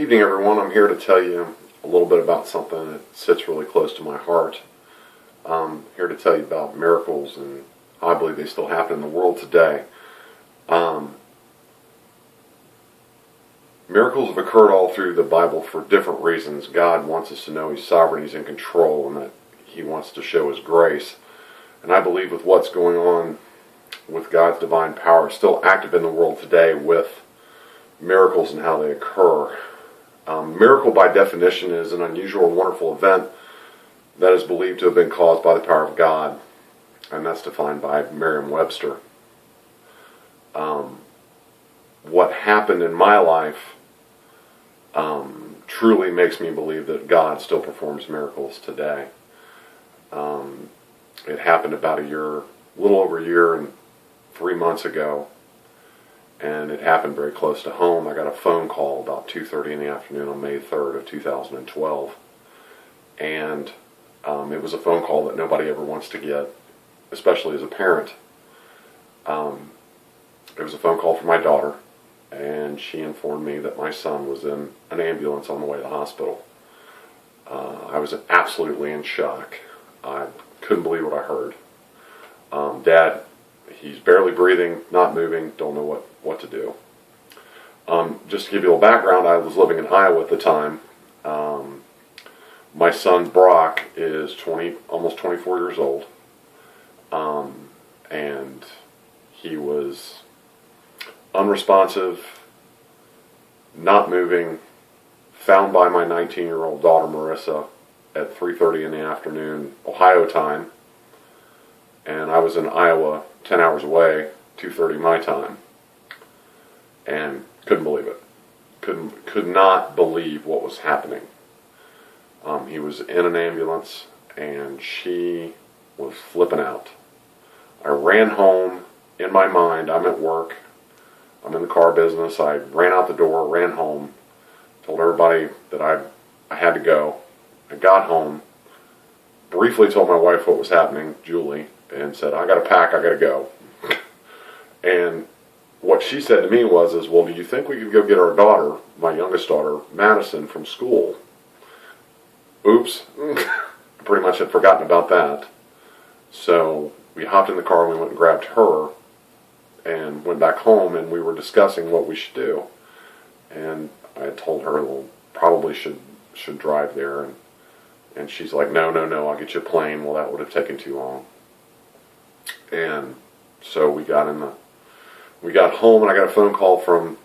Evening, everyone. I'm here to tell you a little bit about something that sits really close to my heart. I'm here to tell you about miracles, and I believe they still happen in the world today. Miracles have occurred all through the Bible for different reasons. God wants us to know He's sovereign, He's in control, and that He wants to show His grace. And I believe with what's going on with God's divine power still active in the world today with miracles and how they occur. Miracle, by definition, is an unusual or wonderful event that is believed to have been caused by the power of God, and that's defined by Merriam-Webster. What happened in my life truly makes me believe that God still performs miracles today. It happened about a little over a year and 3 months ago. And it happened very close to home. I got a phone call about 2:30 in the afternoon on May 3rd of 2012. And it was a phone call that nobody ever wants to get, especially as a parent. It was a phone call from my daughter, and she informed me that my son was in an ambulance on the way to the hospital. I was absolutely in shock. I couldn't believe what I heard. Dad, he's barely breathing, not moving, don't know what to do. Just to give you a little background, I was living in Iowa at the time. My son Brock is almost 24 years old. And he was unresponsive, not moving, found by my 19-year-old daughter Marissa at 3:30 in the afternoon, Ohio time. And I was in Iowa, 10 hours away, 2:30 my time, and couldn't believe it. Could not believe what was happening. He was in an ambulance, and she was flipping out. I ran home. In my mind, I'm at work. I'm in the car business. I ran out the door, ran home, told everybody that I had to go. I got home, briefly told my wife what was happening, Julie, and said, I got to pack, I got to go. And what she said to me was, well, do you think we could go get our daughter, my youngest daughter, Madison, from school? Oops. Pretty much had forgotten about that. So we hopped in the car and we went and grabbed her and went back home, and we were discussing what we should do. And I had told her, well, probably should drive there. And she's like, no, I'll get you a plane. Well, that would have taken too long. And so we got home, and I got a phone call from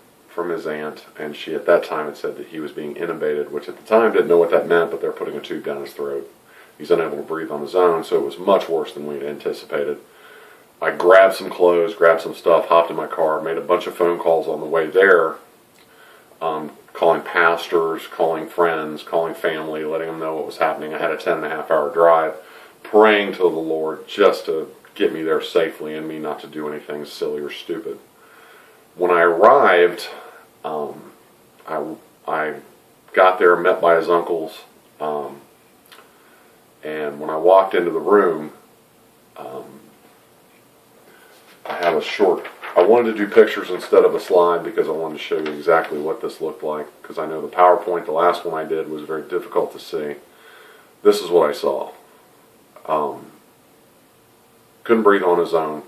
his aunt, and she at that time had said that he was being intubated, which at the time didn't know what that meant, but they're putting a tube down his throat. He's unable to breathe on his own, so it was much worse than we had anticipated. I grabbed some clothes, grabbed some stuff, hopped in my car, made a bunch of phone calls on the way there, calling pastors, calling friends, calling family, letting them know what was happening. I had a 10.5-hour drive, praying to the Lord just to get me there safely and me not to do anything silly or stupid. When I arrived, I got there, met by his uncles, and when I walked into the room, I wanted to do pictures instead of a slide because I wanted to show you exactly what this looked like, because I know the PowerPoint, the last one I did, was very difficult to see. This is what I saw. Couldn't breathe on his own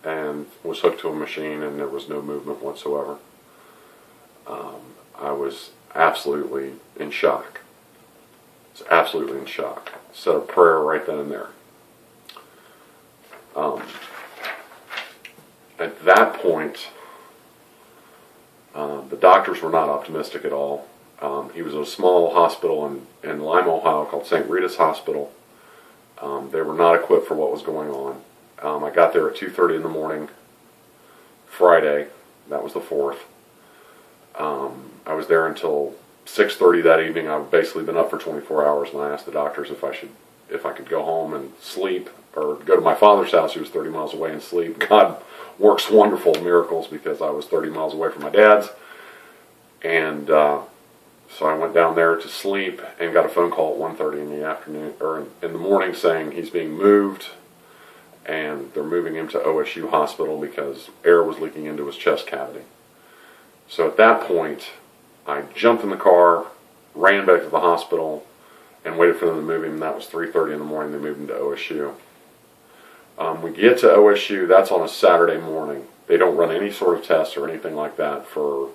and was hooked to a machine, and there was no movement whatsoever. I was absolutely in shock. I was absolutely in shock. Said a prayer right then and there. At that point, the doctors were not optimistic at all. He was at a small hospital in Lima, Ohio called St. Rita's Hospital. They were not equipped for what was going on. I got there at 2:30 in the morning, Friday. That was the 4th. I was there until 6:30 that evening. I've basically been up for 24 hours, and I asked the doctors if I could go home and sleep or go to my father's house, who was 30 miles away, and sleep. God works wonderful miracles because I was 30 miles away from my dad's. And so I went down there to sleep and got a phone call at 1:30 in the afternoon, or in the morning, saying he's being moved and they're moving him to OSU Hospital because air was leaking into his chest cavity. So at that point, I jumped in the car, ran back to the hospital, and waited for them to move him. And that was 3:30 in the morning. They moved him to OSU. We get to OSU, that's on a Saturday morning. They don't run any sort of tests or anything like that for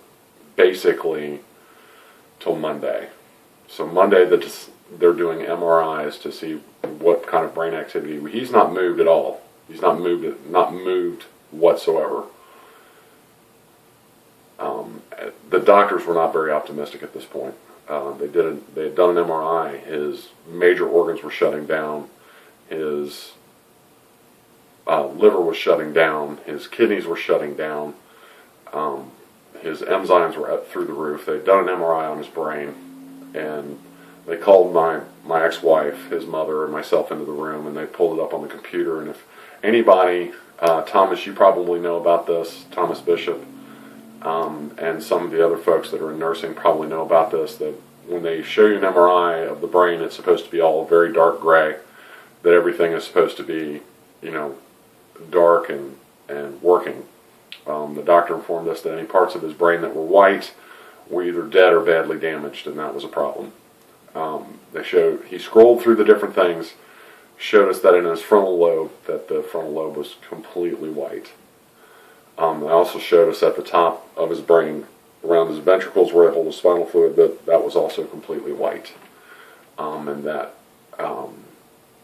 basically till Monday. So Monday they're doing MRIs to see what kind of brain activity. He's not moved at all. He's not moved whatsoever. The doctors were not very optimistic at this point. They had done an MRI. His major organs were shutting down. His liver was shutting down. His kidneys were shutting down. His enzymes were up through the roof. They'd done an MRI on his brain, and they called my ex-wife, his mother, and myself into the room, and they pulled it up on the computer. And if anybody, Thomas, you probably know about this, Thomas Bishop, and some of the other folks that are in nursing probably know about this, that when they show you an MRI of the brain, it's supposed to be all very dark gray, that everything is supposed to be, dark and working. The doctor informed us that any parts of his brain that were white were either dead or badly damaged, and that was a problem. He scrolled through the different things, showed us that in his frontal lobe, that the frontal lobe was completely white. They also showed us at the top of his brain, around his ventricles where they hold his spinal fluid, that was also completely white. And that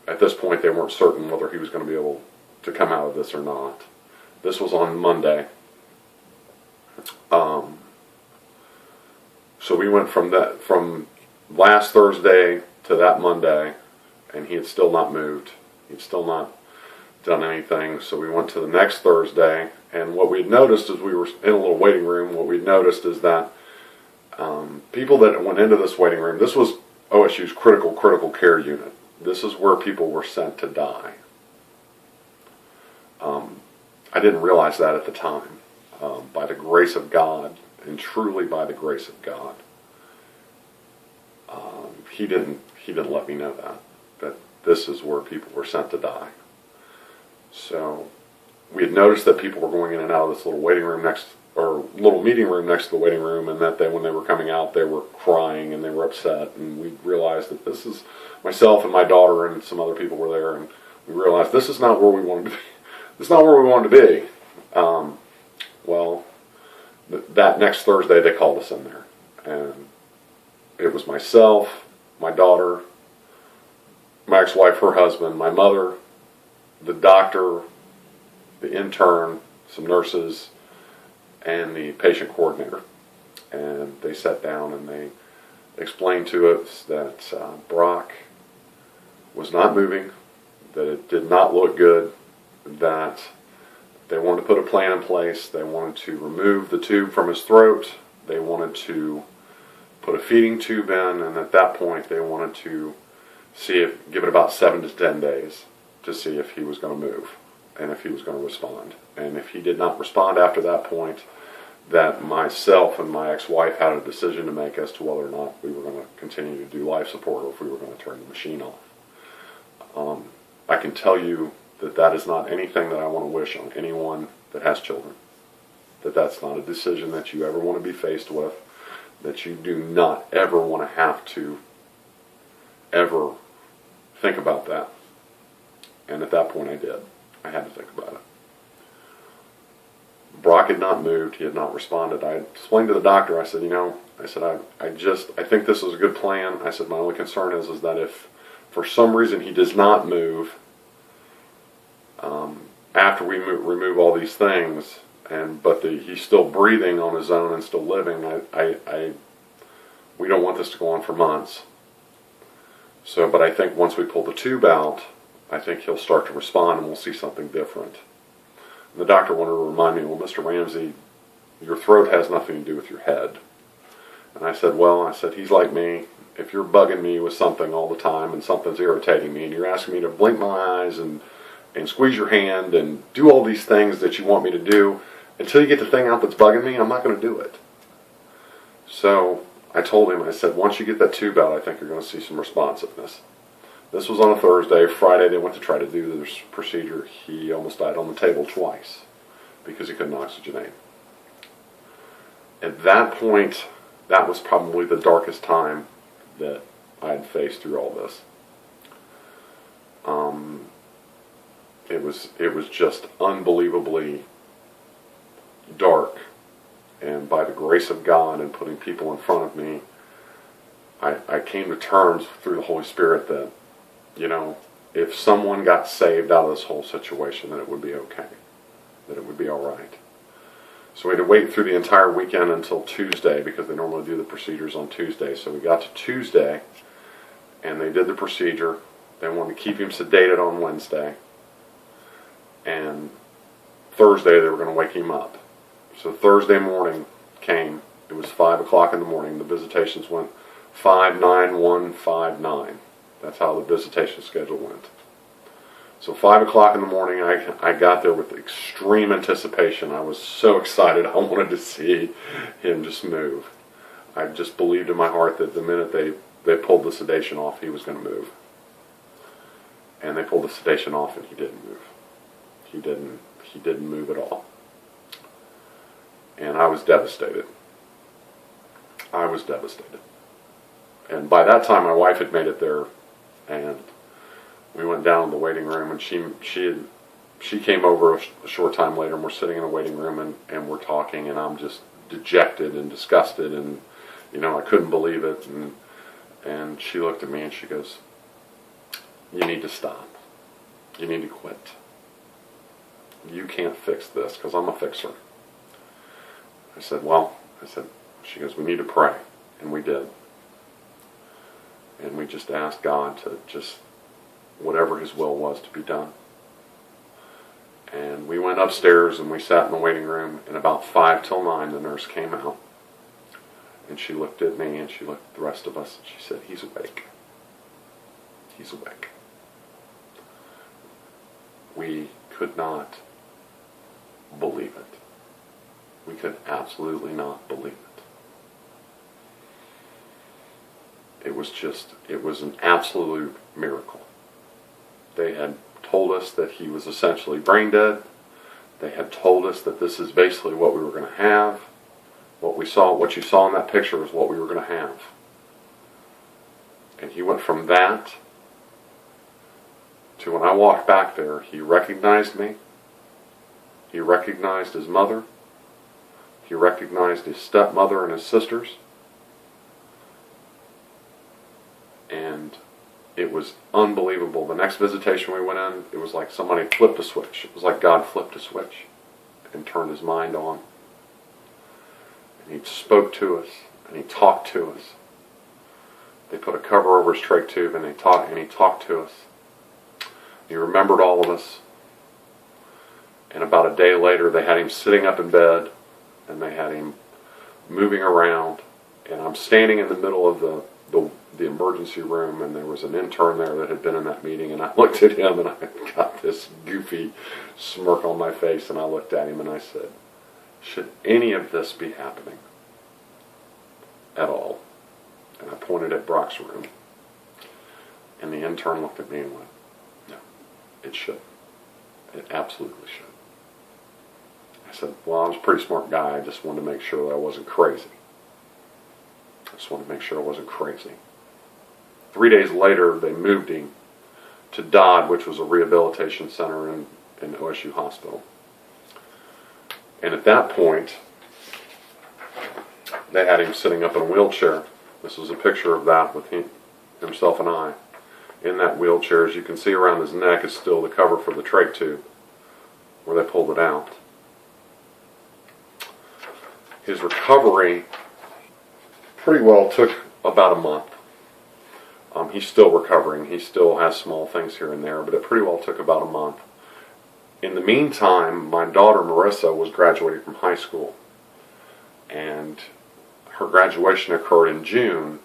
at this point they weren't certain whether he was going to be able to come out of this or not. This was on Monday. So we went from last Thursday to that Monday, and he had still not moved. He'd still not done anything. So we went to the next Thursday, and what we'd noticed as we were in a little waiting room, what we'd noticed is that people that went into this waiting room, this was OSU's critical care unit. This is where people were sent to die. I didn't realize that at the time. By the grace of God, and truly by the grace of God, he didn't let me know that this is where people were sent to die. So we had noticed that people were going in and out of this little waiting room little meeting room next to the waiting room, and that when they were coming out, they were crying and they were upset. And we realized that this is myself and my daughter and some other people were there, and we realized this is not where we wanted to be. This is not where we wanted to be. That next Thursday they called us in there, and it was myself, my daughter, my ex-wife, her husband, my mother, the doctor, the intern, some nurses, and the patient coordinator. And they sat down and they explained to us that Brock was not moving, that it did not look good, that they wanted to put a plan in place. They wanted to remove the tube from his throat. They wanted to put a feeding tube in, and at that point they wanted to give it about 7 to 10 days to see if he was going to move and if he was going to respond. And if he did not respond after that point, that myself and my ex-wife had a decision to make as to whether or not we were going to continue to do life support or if we were going to turn the machine off. I can tell you that is not anything that I want to wish on anyone that has children. That's not a decision that you ever want to be faced with, that you do not ever want to have to ever think about that. And at that point I did. I had to think about it. Brock had not moved. He had not responded. I explained to the doctor, I said, I think this is a good plan. I said, my only concern is that if for some reason he does not move, after we remove all these things, but he's still breathing on his own and still living, we don't want this to go on for months. So, but I think once we pull the tube out, I think he'll start to respond and we'll see something different. And the doctor wanted to remind me, well, Mr. Ramsey, your throat has nothing to do with your head. And I said, he's like me. If you're bugging me with something all the time and something's irritating me and you're asking me to blink my eyes and squeeze your hand and do all these things that you want me to do, until you get the thing out that's bugging me, I'm not going to do it. So I told him, I said, once you get that tube out, I think you're going to see some responsiveness. This was on a Thursday. Friday they went to try to do this procedure. He almost died on the table twice because he couldn't oxygenate. At that point, that was probably the darkest time that I had faced through all this. It was just unbelievably dark, and by the grace of God and putting people in front of me, I came to terms through the Holy Spirit that, if someone got saved out of this whole situation, then it would be okay, that it would be all right. So we had to wait through the entire weekend until Tuesday, because they normally do the procedures on Tuesday. So we got to Tuesday, and they did the procedure. They wanted to keep him sedated on Wednesday, and Thursday they were going to wake him up. So Thursday morning came. It was 5 o'clock in the morning. The visitations went 5-9-1-5-9. That's how the visitation schedule went. So 5 o'clock in the morning, I got there with extreme anticipation. I was so excited. I wanted to see him just move. I just believed in my heart that the minute they pulled the sedation off, he was going to move. And they pulled the sedation off, and he didn't move. He didn't move at all. And I was devastated. I was devastated. And by that time, my wife had made it there, and we went down to the waiting room, and she came over a short time later, and we're sitting in the waiting room, and we're talking, and I'm just dejected and disgusted, and I couldn't believe it, and she looked at me and she goes, "You need to stop. You need to quit. You can't fix this," because I'm a fixer. I said, she goes, "We need to pray," and we did. And we just asked God to just, whatever His will was, to be done. And we went upstairs and we sat in the waiting room, and about 5 till 9 the nurse came out. And she looked at me and she looked at the rest of us and she said, "He's awake. He's awake." We could not believe it. We could absolutely not believe it. It was an absolute miracle. They had told us that he was essentially brain dead. They had told us that this is basically what we were going to have. What you saw in that picture is what we were going to have. And he went from that to, when I walked back there, he recognized me. He recognized his mother. He recognized his stepmother and his sisters. And it was unbelievable. The next visitation we went in, it was like somebody flipped a switch. It was like God flipped a switch and turned his mind on. And he spoke to us, and he talked to us. They put a cover over his trach tube, and he talked to us. He remembered all of us. And about a day later, they had him sitting up in bed, and they had him moving around. And I'm standing in the middle of the emergency room, and there was an intern there that had been in that meeting, and I looked at him, and I got this goofy smirk on my face, and I looked at him, and I said, "Should any of this be happening at all?" And I pointed at Brock's room, and the intern looked at me and went, "No, it should. It absolutely should." I said, "Well, I was a pretty smart guy. I just wanted to make sure that I wasn't crazy. 3 days later, they moved him to Dodd, which was a rehabilitation center in OSU Hospital. And at that point, they had him sitting up in a wheelchair. This was a picture of that with himself and I. In that wheelchair, as you can see around his neck, is still the cover for the trach tube, where they pulled it out. His recovery pretty well took about a month. He's still recovering. He still has small things here and there, but it pretty well took about a month. In the meantime, my daughter Marissa was graduating from high school, and her graduation occurred in June.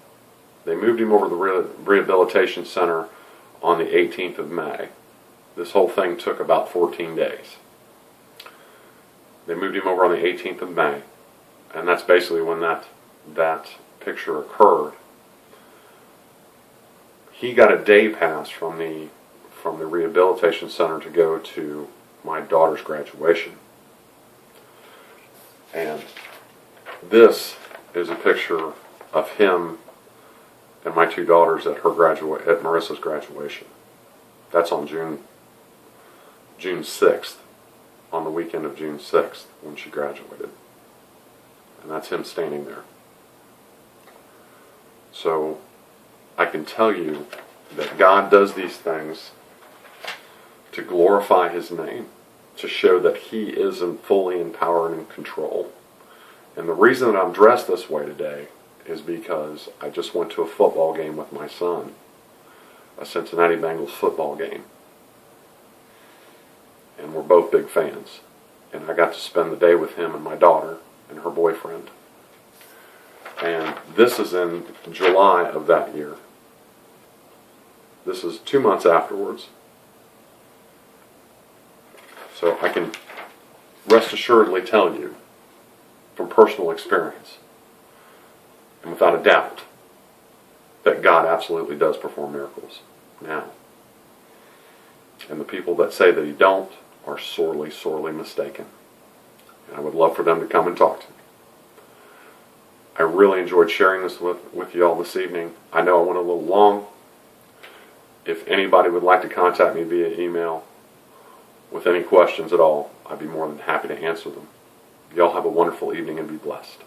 They moved him over to the rehabilitation center on the 18th of May. This whole thing took about 14 days. They moved him over on the 18th of May, and that's basically when that picture occurred. He got a day pass from the rehabilitation center to go to my daughter's graduation. And this is a picture of him and my two daughters at Marissa's graduation. That's on June 6th, on the weekend of June 6th when she graduated. And that's him standing there. So I can tell you that God does these things to glorify His name, to show that He is fully in power and in control. And the reason that I'm dressed this way today is because I just went to a football game with my son, a Cincinnati Bengals football game. And we're both big fans. And I got to spend the day with him and my daughter and her boyfriend. And this is in July of that year. This is 2 months afterwards. So I can rest assuredly tell you from personal experience, and without a doubt, that God absolutely does perform miracles now. And the people that say that He don't are sorely, sorely mistaken. And I would love for them to come and talk to me. I really enjoyed sharing this with you all this evening. I know I went a little long. If anybody would like to contact me via email with any questions at all, I'd be more than happy to answer them. Y'all have a wonderful evening and be blessed.